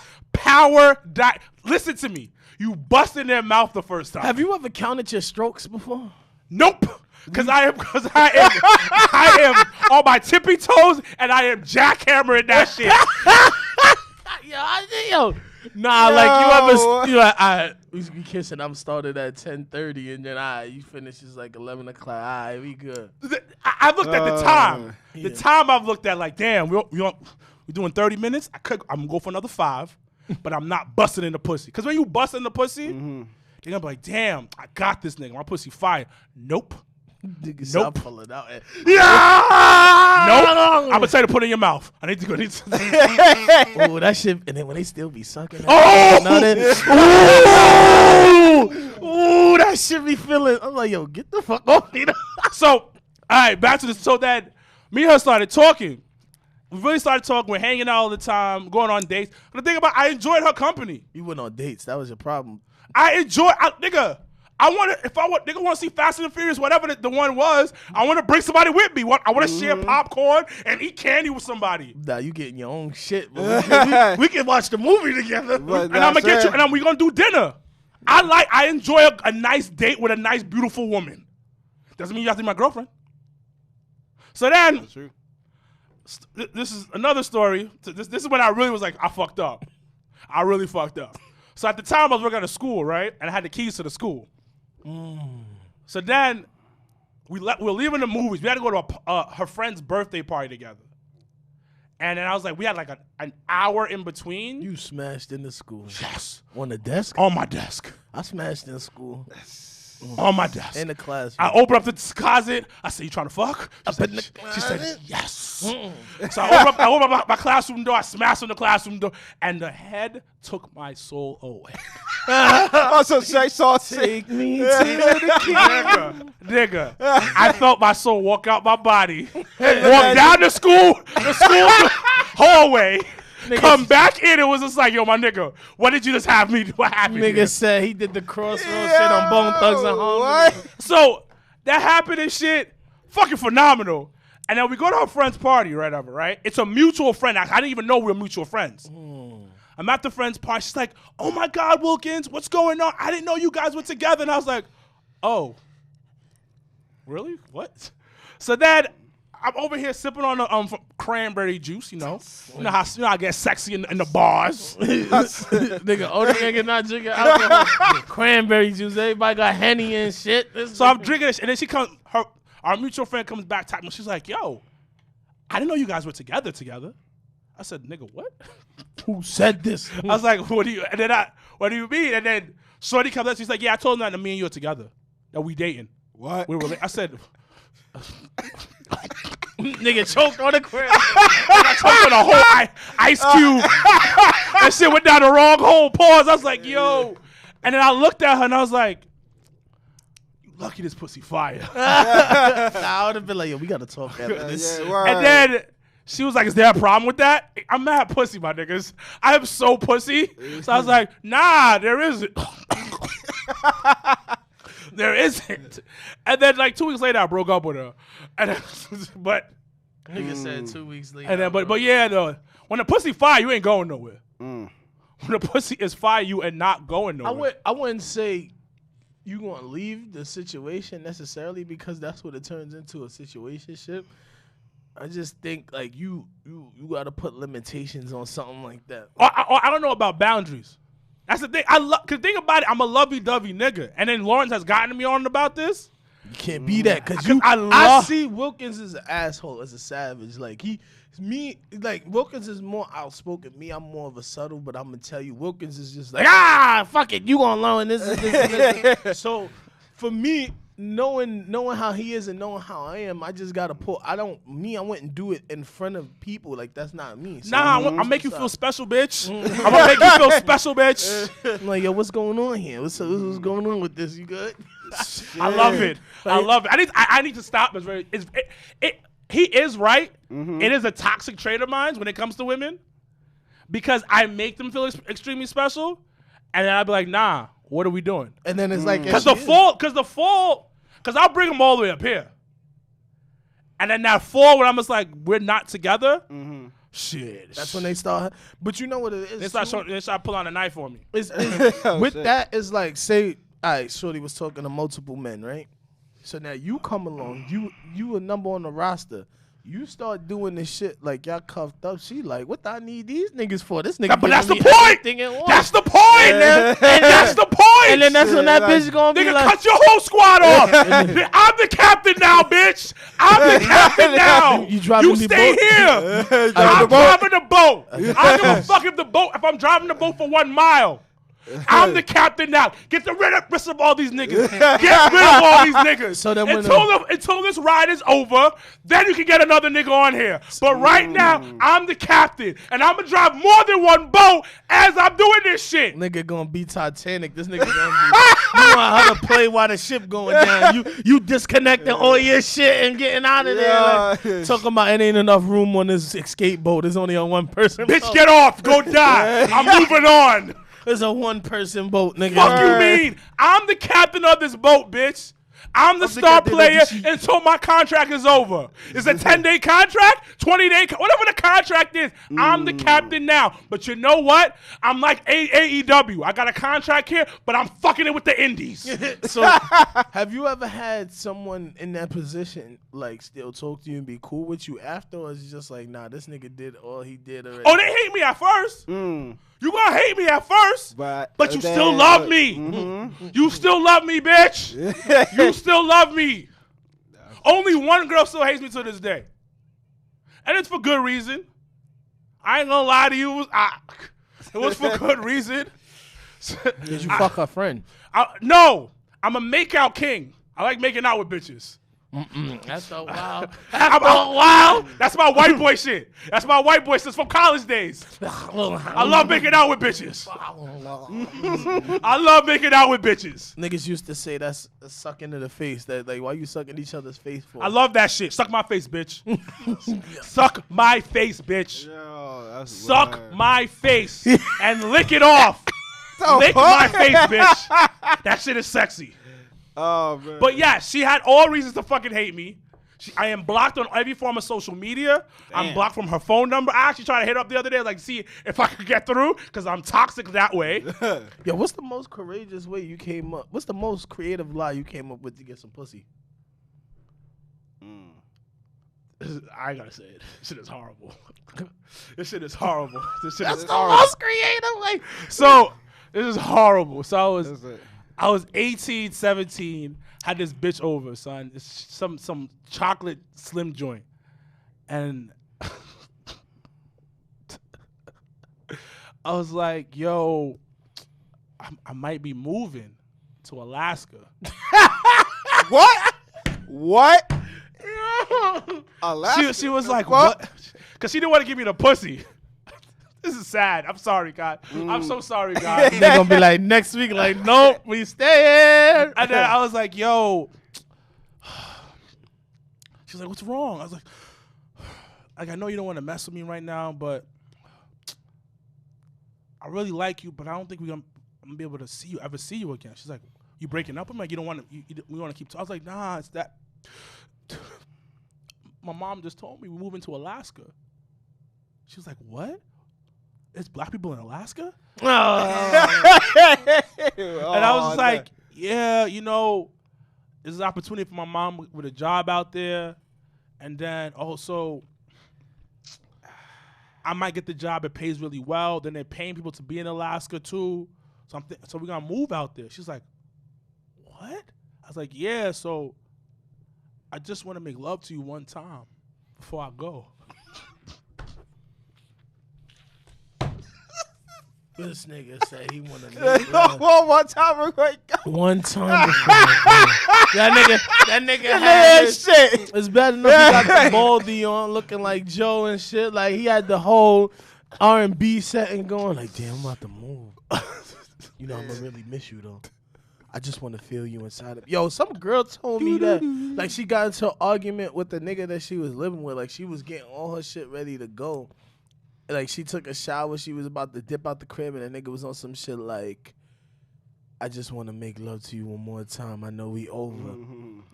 Listen to me. You bust in their mouth the first time. Have you ever counted your strokes before? Nope. Because I am on my tippy toes and I am jackhammering that shit. Yo, nah, like you like, we kissing. I'm started at 10:30, and then you finish is like 11 o'clock. We good. I looked at the time. Yeah. The time I've looked at, like, damn, we're doing 30 minutes. I'm gonna go for another 5, but I'm not busting in the pussy. Because when you bust in the pussy, they're gonna be like, damn, I got this nigga. My pussy fire. Nope. Nigga, Nope. pull it out. Yeah. Nope. I'm gonna tell you to put it in your mouth. I need to go. Oh, that shit. And then when they still be sucking. Ooh, that shit be feeling. I'm like, yo, get the fuck off me. So, all right, back to this. So that me and her started talking. We really started talking. We're hanging out all the time, going on dates. But the thing about I enjoyed her company. You went on dates. That was your problem. Nigga, nigga want to see Fast and Furious, whatever the one was, I want to bring somebody with me. I want to share popcorn and eat candy with somebody. Nah, you getting your own shit. But we can watch the movie together. But And I'm gonna get you, and we gonna do dinner. I enjoy a nice date with a nice, beautiful woman. Doesn't mean you have to be my girlfriend. So then, this is another story. This is when I really was like, I fucked up. I really fucked up. So at the time, I was working at a school, right? And I had the keys to the school. So then, we were leaving the movies. We had to go to her friend's birthday party together. And then I was like, we had like an hour in between. You smashed into school. Yes. On the desk? On my desk. I smashed in school. On my desk. In the classroom. I opened up the closet. I said, "You trying to fuck?" She said, "Yes." So I opened up my classroom door. I smashed on the classroom door, and the head took my soul away. Also, Shay Saucy. Take me to the king. Nigga, I felt my soul walk out my body, walk down the school hallway. Come back in. It was just like, yo, my nigga, what did you just have me do? What happened? Nigga here? said he did the crossroad shit on Bone Thugs and Harmony. What? So that happened and shit, fucking phenomenal. And then we go to our friend's party, right? It's a mutual friend. I didn't even know we were mutual friends. I'm at the friend's party. She's like, oh my God, Wilkins, what's going on? I didn't know you guys were together. And I was like, really? What? So then I'm over here sipping on the cranberry juice, you know how I get sexy in the bars. Nigga, only nigga not drinking alcohol. Cranberry juice. Everybody got Henny and shit. So I'm drinking this, and then she comes. Our mutual friend comes back, talking. She's like, "Yo, I didn't know you guys were together." I said, "Nigga, what? Who said this?" I was like, "What do you?" And then what do you mean? And then Shorty comes up. She's like, "Yeah, I told him that me and you are together. That we dating." What? I said. Nigga choked on the crib. I choked on a whole ice cube. That shit went down the wrong hole. Pause. I was like, yo. And then I looked at her and I was like, you lucky this pussy fire. I would have been like, yo, we got to talk after this. And then she was like, is there a problem with that? I'm mad pussy, my niggas. I am so pussy. So I was like, nah, there isn't. There isn't. And then like 2 weeks later, I broke up with her. And then, but Nigga said 2 weeks later. and then but yeah, though, when the pussy fire, you ain't going nowhere. When the pussy is fire, you ain't not going nowhere. I wouldn't say you gonna leave the situation necessarily because that's what it turns into, a situationship. I just think like you gotta put limitations on something like that. Or I don't know about boundaries. That's the thing. Cause think about it, I'm a lovey-dovey nigga. And then Lawrence has gotten me on about this. You can't be that because I see Wilkins as an asshole, as a savage. Like Wilkins is more outspoken. Me, I'm more of a subtle, but I'm gonna tell you, Wilkins is just like, fuck it, you gonna learn this and this and this. So for me, knowing how he is and knowing how I am, I just gotta I wouldn't do it in front of people. Like that's not me. So I'll make you feel special, bitch. I'm gonna make you feel special, bitch. I'm like, yo, what's going on here? What's going on with this? You good? I love it. I love it. I need to stop. He is right. It is a toxic trait of mine when it comes to women because I make them feel extremely special, and then I'll be like, nah, what are we doing? And then it's like, because I'll bring them all the way up here, and then that fall when I'm just like, we're not together. Shit. That's when they start. But you know what it is? They start pulling a knife on me. That is like, say, all right, Shorty was talking to multiple men, right? So now you come along, you a number on the roster. You start doing this shit like y'all cuffed up. She like, what I need these niggas for? This nigga. But that's the point. That's the point. And that's the point. And then that's when that bitch gonna be like, cut your whole squad off. I'm the captain now, bitch. I'm the captain now. You stay here. I'm driving the boat. I don't give a fuck if I'm driving the boat for 1 mile. I'm the captain now. Get rid of all these niggas. Get rid of all these niggas. So then until this ride is over, then you can get another nigga on here. But right now, I'm the captain, and I'm gonna drive more than one boat as I'm doing this shit. Nigga gonna be Titanic. This nigga gonna be. You want her to play while the ship going down. You disconnecting all your shit and getting out of there. Like, talking about it ain't enough room on this escape boat. There's only a one person. Bitch, get off. Go die. I'm moving on. It's a one-person boat, nigga. Fuck you mean? I'm the captain of this boat, bitch. I'm the star player until my contract is over. It's a 10-day contract, 20-day, whatever the contract is. I'm the captain now. But you know what? I'm like AEW. I got a contract here, but I'm fucking it with the indies. So, have you ever had someone in that position like still talk to you and be cool with you after, or is it just like, nah, this nigga did all he did already? Oh, they hate me at first. You gonna hate me at first, but you still love me. You still love me, bitch. You still love me. Only one girl still hates me to this day. And it's for good reason. I ain't gonna lie to you. It was for good reason. Did you fuck her friend? No, I'm a make-out king. I like making out with bitches. That's so wild. Wow. That's my white boy shit. That's my white boy shit from college days. I love making out with bitches. I love making out with bitches. Niggas used to say that's a suck into the face. That like, why you sucking each other's face for? I love that shit. Suck my face, bitch. Suck my face, bitch. Yo, that's Suck weird. my face and lick it off. The Lick fuck? my face, bitch. That shit is sexy. Oh man. But yeah, she had all reasons to fucking hate me. I am blocked on every form of social media. I'm Damn. blocked from her phone number. I actually tried to hit her up the other day, like, see if I could get through, because I'm toxic that way. Yo, what's the most courageous way you came up? What's the most creative lie you came up with to get some pussy? I ain't gotta say it. This shit is horrible. This shit is horrible. This shit is The horrible. most creative way. So, this is horrible. So, That's it. I was 18, 17, had this bitch over, son. It's some chocolate slim joint. And I was like, yo, I might be moving to Alaska. What? What? Alaska? She was like, what? Because she didn't want to give me the pussy. This is sad. I'm sorry, God. I'm so sorry, God. They're gonna be like next week, like, nope, we staying. And then I was like, yo. She's like, what's wrong? I was like, I know you don't want to mess with me right now, but I really like you, but I don't think I'm gonna be able to ever see you again. She's like, you breaking up with me? Like, you don't want to, we want to keep talking. I was like, nah, it's that. My mom just told me we're moving to Alaska. She was like, what? It's black people in Alaska? Oh. And I was just like, yeah, you know, there's an opportunity for my mom with a job out there. And then also, I might get the job. It pays really well. Then they're paying people to be in Alaska too. So so we're going to move out there. She's like, what? I was like, yeah, so I just want to make love to you one time before I go. This nigga said he wanna make love One more time, real quick. one time. Before that nigga had it. Shit. It's bad enough he got the baldy on, looking like Joe and shit. Like he had the whole R&B setting going. Like, damn, I'm about to move. You know, I'm gonna really miss you though. I just want to feel you inside of. Yo, some girl told me that like she got into an argument with the nigga that she was living with. Like she was getting all her shit ready to go. Like she took a shower, she was about to dip out the crib, and the nigga was on some shit like, I just want to make love to you one more time. I know we over.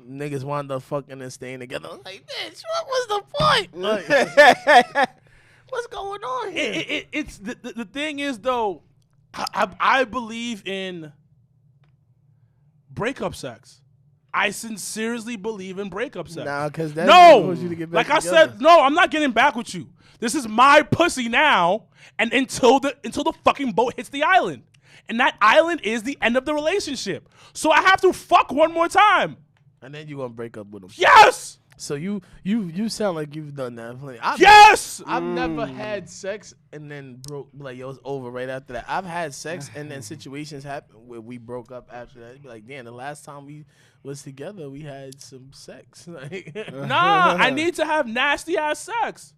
Niggas wound up fucking and staying together. I'm like, bitch, what was the point? Like, what's going on here? It's the thing is though, I believe in breakup sex. I sincerely believe in breakup sex. Nah, because that no, wants you to get back like together. I said, no, I'm not getting back with you. This is my pussy now, and until the fucking boat hits the island, and that island is the end of the relationship. So I have to fuck one more time. And then you gonna break up with him. Yes. So you sound like you've done that plenty. Yes. I've never had sex and then broke, like, yo, it's over right after that. I've had sex and then situations happen where we broke up after that. It'd be like, damn, the last time we was together, we had some sex. Like, Nah, I need to have nasty ass sex.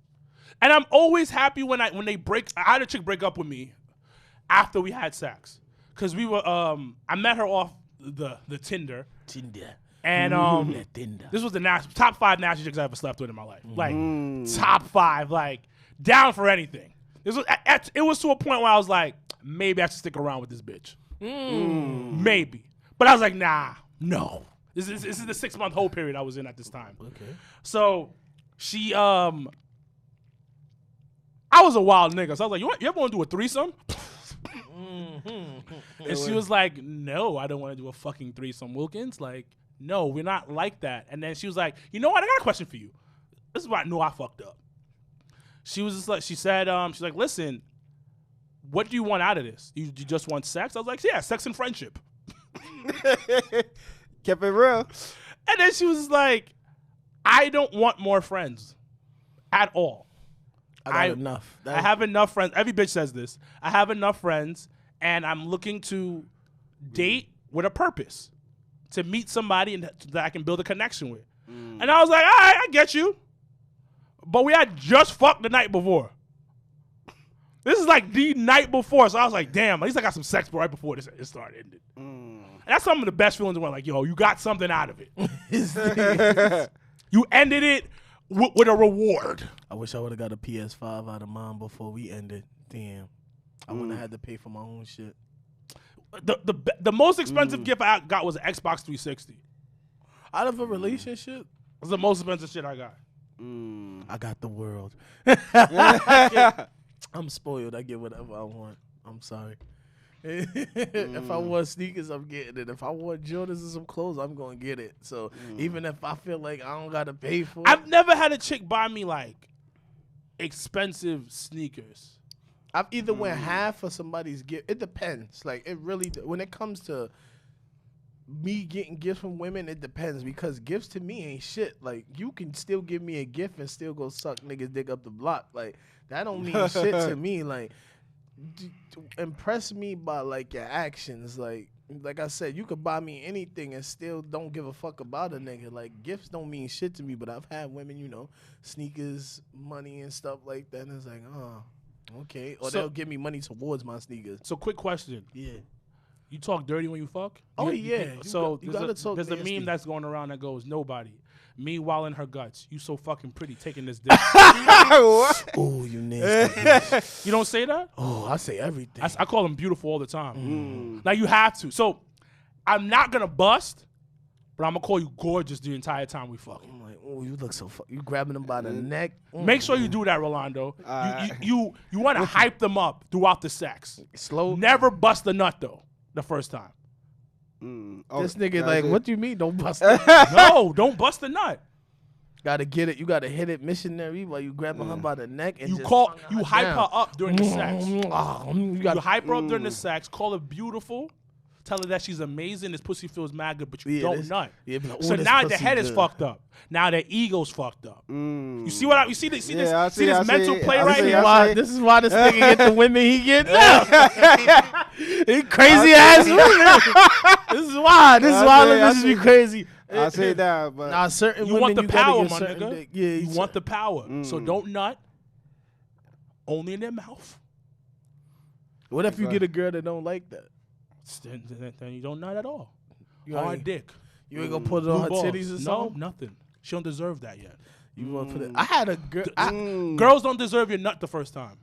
And I'm always happy when they break. I had a chick break up with me after we had sex. Cause we were I met her off the Tinder. And this was the top 5 nasty chicks I ever slept with in my life. Like top 5, like down for anything. This was it was to a point where I was like, maybe I should stick around with this bitch. Maybe. But I was like, nah, no. This is the 6-month hold period I was in at this time. okay. So she I was a wild nigga. So I was like, you ever want to do a threesome? And she was like, no, I don't want to do a fucking threesome, Wilkins. Like, no, we're not like that. And then she was like, you know what? I got a question for you. This is why I knew I fucked up. She was just like, she said, she's like, listen, what do you want out of this? You just want sex? I was like, yeah, sex and friendship. Kept it real. And then she was like, I don't want more friends at all. I got enough. I have enough friends. Every bitch says this. I have enough friends, and I'm looking to date with a purpose, to meet somebody and that I can build a connection with. And I was like, all right, I get you. But we had just fucked the night before. This is like the night before, so I was like, damn, at least I got some sex right before it started. And that's some of the best feelings when like, yo, you got something out of it. You ended it with a reward. I wish I would have got a PS5 out of mine before we ended. Damn. I wouldn't have had to pay for my own shit. The most expensive gift I got was an Xbox 360. Out of a relationship? It was the most expensive shit I got. I got the world. I'm spoiled. I get whatever I want. I'm sorry. If I want sneakers, I'm getting it. If I want Jordans and some clothes, I'm going to get it. So even if I feel like I don't got to pay for it. I've never had a chick buy me like expensive sneakers. I've either went half for somebody's gift. It depends. Like, it really, when it comes to me getting gifts from women, it depends, because gifts to me ain't shit. Like, you can still give me a gift and still go suck niggas dick up the block. Like, that don't mean shit to me. Like, impress me by like your actions. Like I said, you could buy me anything and still don't give a fuck about a nigga. Like, gifts don't mean shit to me, but I've had women, you know, sneakers, money and stuff like that, and it's like, oh, okay. Or they'll give me money towards my sneakers. So quick question. Yeah. You talk dirty when you fuck? Oh, You- yeah. You there's gotta talk there's a nasty. meme that's going around that goes, nobody. Me while in her guts. You so fucking pretty taking this dick. What? Oh, you nasty bitch. You don't say that? Oh, I say everything. I call them beautiful all the time. Now you have to. So I'm not going to bust, but I'm going to call you gorgeous the entire time we fuck. I'm like, oh, you look so you grabbing them by the neck. Make sure you do that, Rolando. You want to hype them up throughout the sex. Slow. Never bust a nut, though, the first time. This nigga like, what do you mean don't bust it? No, don't bust a nut. Gotta get it. You gotta hit it missionary while you grabbing her by the neck and You just hype her up during the sex. You You gotta hype her up during the sex, call her beautiful, tell her that she's amazing, this pussy feels mad good, but you Yeah, don't this- nut. yeah, be like, So "Ooh, this now the pussy head is good." fucked up. Now the ego's fucked up. You see what I see this Yeah, I see this see, mental I play see, right I here? see. Why, this is why this nigga get the women he get now. He crazy ass women. This is why. This is I why see, I bitches be see. crazy. I say that, but Nah, certain You women want the gotta power, get my certain nigga. dick. Yeah, You want the power. So don't nut. Only in their mouth. What if you get a girl that don't like that? Then you don't nut at all. You Hard ain't, dick. you ain't gonna put it on her Blue balls. titties or No, something? nothing. She don't deserve that yet. You gonna put it? I had a girl. Girls don't deserve your nut the first time.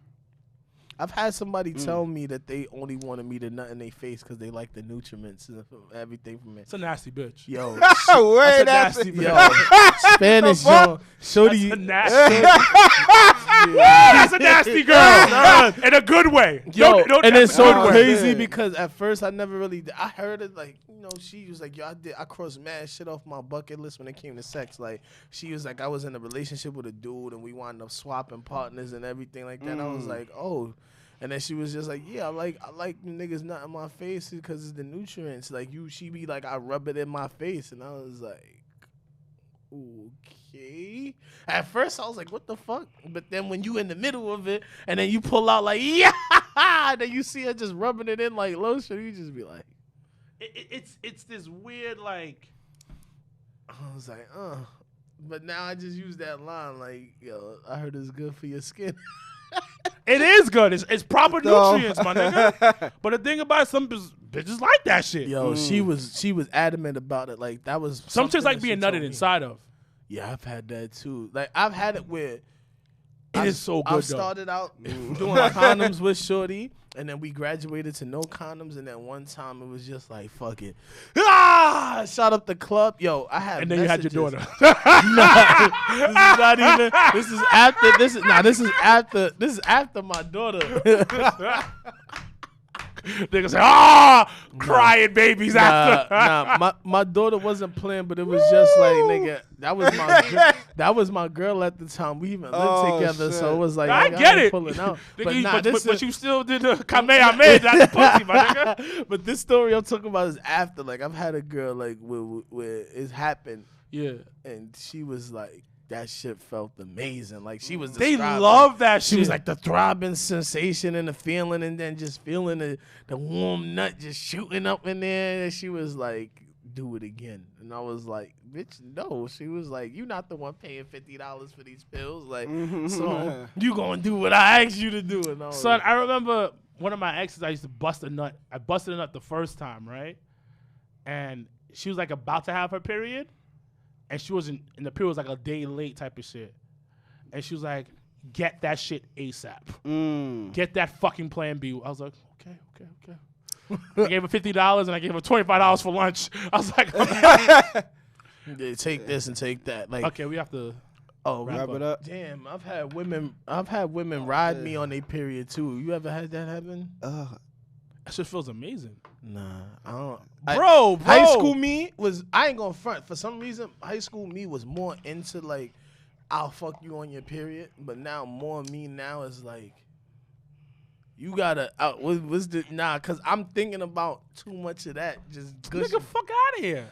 I've had somebody tell me that they only wanted me to nut in their face because they like the nutriments and everything from it. It's a nasty bitch. Yo, wait, That's a that's nasty yo, bitch. Spanish, yo, shorty. That's a nasty. That's a nasty girl. In a good way. Yo, No, and it's that's a so good way. crazy Yeah. because at first I never really, I heard it like, you know, she was like, yo, I crossed mad shit off my bucket list when it came to sex. Like, she was like, I was in a relationship with a dude and we wound up swapping partners and everything like that. And I was like, oh. And then she was just like, yeah, I like niggas nut in my face because it's the nutrients. Like, she be like, I rub it in my face. And I was like, okay. At first, I was like, what the fuck? But then when you in the middle of it, and then you pull out like, yeah, and then you see her just rubbing it in like lotion, you just be like, It's this weird like. I was like, But now I just use that line like, yo, I heard it's good for your skin. It is good. It's proper No. nutrients, my nigga. But the thing about it, some bitches like that shit. Yo, she was adamant about it. Like, that was Some chicks something like that being she told nutted me. inside of. Yeah, I've had that too. Like, I've had it where It is so good, I though. started out doing condoms with Shorty, and then we graduated to no condoms, and then one time it was just like, fuck it. Ah! Shot up the club. Yo, I had And then you had your messages. daughter. This is not even. This is after. This is after my daughter. Niggas say, crying babies after. My daughter wasn't playing, but it was just like, nigga, that was my girl at the time. We even lived Oh, together, so shit. it was like, I nigga, get ain't it. pulling out. Nigga, But nah, but you still did the Kamehameha, not the pussy, my nigga. But this story I'm talking about is after. Like, I've had a girl like where it happened, Yeah. and she was like, that shit felt amazing. Like she was They describing- love that shit. She was like the throbbing sensation and the feeling, and then just feeling the warm nut just shooting up in there. And she was like, "Do it again," and I was like, "Bitch, no." She was like, "You not the one paying $50 for these pills, like, so you gonna do what I asked you to do." And I was Son, I remember one of my exes, I used to bust a nut. I busted a nut the first time, right? And she was like about to have her period. And she wasn't, and the period was like a day late type of shit. And she was like, get that shit ASAP. Get that fucking plan B. I was like, okay. I gave her $50 and I gave her $25 for lunch. I was like, yeah, take this and take that. Like, okay, we have to. Wrap it up. Damn, I've had women ride me on their period too. You ever had that happen? That shit feels amazing. Nah, I don't. Bro. High school me was, I ain't gonna front. For some reason, high school me was more into like, I'll fuck you on your period. But now more me now is like, you gotta what's the cause I'm thinking about too much of that. Just Nigga, fuck out of here.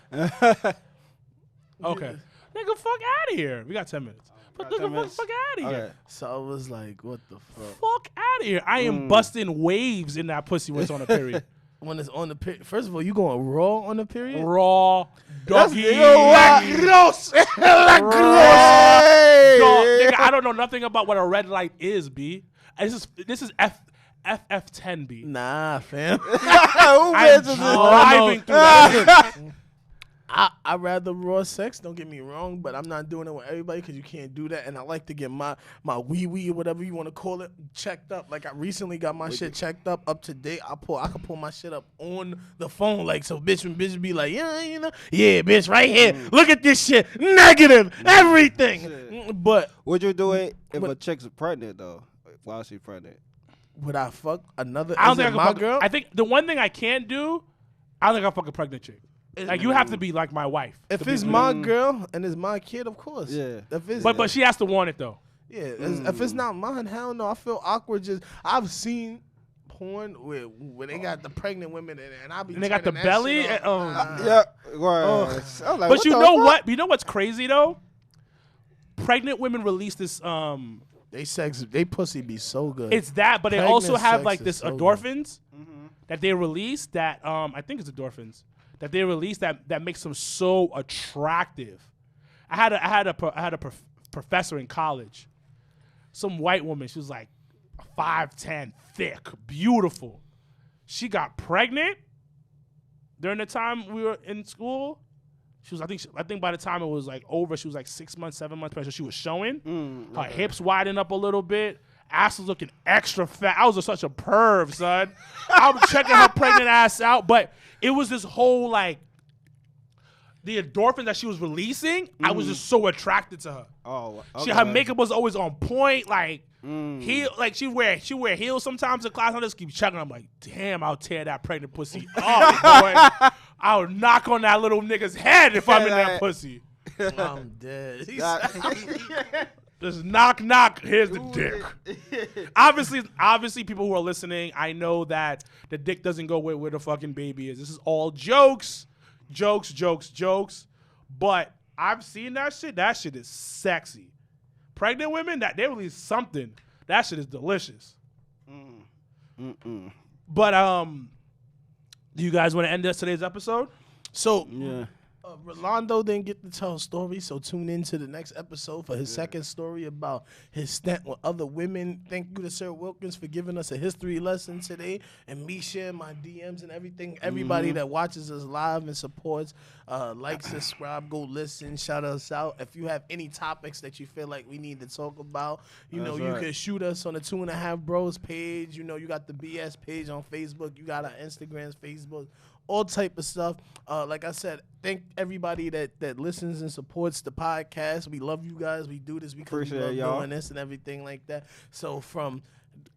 Okay. Nigga, fuck out of here. We got 10 minutes. But got 10 nigga, minutes. fuck out of here. Okay. So I was like, what the fuck? Fuck out of here. I am busting waves in that pussy when it's on a period. When it's on the period, first of all, you going raw on the period? Raw, doggy. Gross. Dog, nigga, I don't know nothing about what a red light is, B. This is FF10, B. Nah, fam. I'm driving through that. I rather raw sex. Don't get me wrong, but I'm not doing it with everybody because you can't do that. And I like to get my wee wee or whatever you want to call it checked up. Like I recently got my shit checked up to date. I can pull my shit up on the phone. Like so, bitch be like, yeah, you know, yeah, bitch, right here. Look at this shit, negative, everything. But Would you do it if a chick's pregnant though? While she's pregnant? would I fuck another? I don't is think it I can my fuck. girl? I think the one thing I can't do, I don't think I'll fuck a pregnant chick. Like you have to be like my wife. If it's my girl and it's my kid, of course. Yeah. If it's, But she has to want it though. yeah, if it's not mine, hell no. I feel awkward. Just I've seen porn where they got the pregnant women and I be And they got the turning that belly. shit And, off. Yeah. Right. I was like, but what you the know fuck? what? You know what's crazy though? Pregnant women release this. They pussy be so good. It's that, but they Pregnant also have sex like is this so good. endorphins that they release that I think it's endorphins that they release that makes them so attractive. I had a professor in college, some white woman. She was like 5'10", thick, beautiful. She got pregnant during the time we were in school. She was, I think by the time it was like over, she was like 6 months, 7 months pregnant. So she was showing. Her hips widened up a little bit. Ass was looking extra fat. I was such a perv, son. I was checking her pregnant ass out, but it was this whole like the endorphin that she was releasing. I was just so attracted to her. Oh, Her makeup was always on point. Like Mm. heel, like she wear heels sometimes in class. I just keep checking. I'm like, damn, I'll tear that pregnant pussy up, boy. I'll knock on that little nigga's head if I'm in that pussy. I'm dead. Just knock, knock. Here's the dick. Obviously, people who are listening, I know that the dick doesn't go where the fucking baby is. This is all jokes. But I've seen that shit. That shit is sexy. Pregnant women, that they release something. That shit is delicious. But do you guys want to end today's episode? So Yeah. Rolando didn't get to tell a story, so tune in to the next episode for his second story about his stint with other women. Thank you to Sir Wilkins for giving us a history lesson today, and me sharing my DMs and everything. Everybody that watches us live and supports, like, subscribe, go listen, shout us out. If you have any topics that you feel like we need to talk about, you know, you can shoot us on the 2.5 Bros page. You know, you got the BS page on Facebook. You got our Instagrams, Facebook, all type of stuff. Like I said, thank everybody that listens and supports the podcast. We love you guys. We do this because we love doing this and everything like that. So from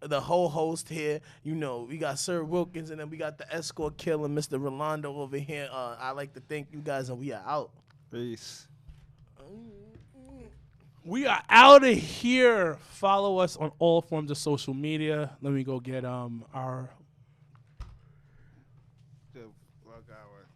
the whole host here, you know, we got Sir Wilkins and then we got the escort killer, Mr. Rolando over here. I like to thank you guys and we are out. Peace. We are out of here. Follow us on all forms of social media. Let me go get our Good work hour.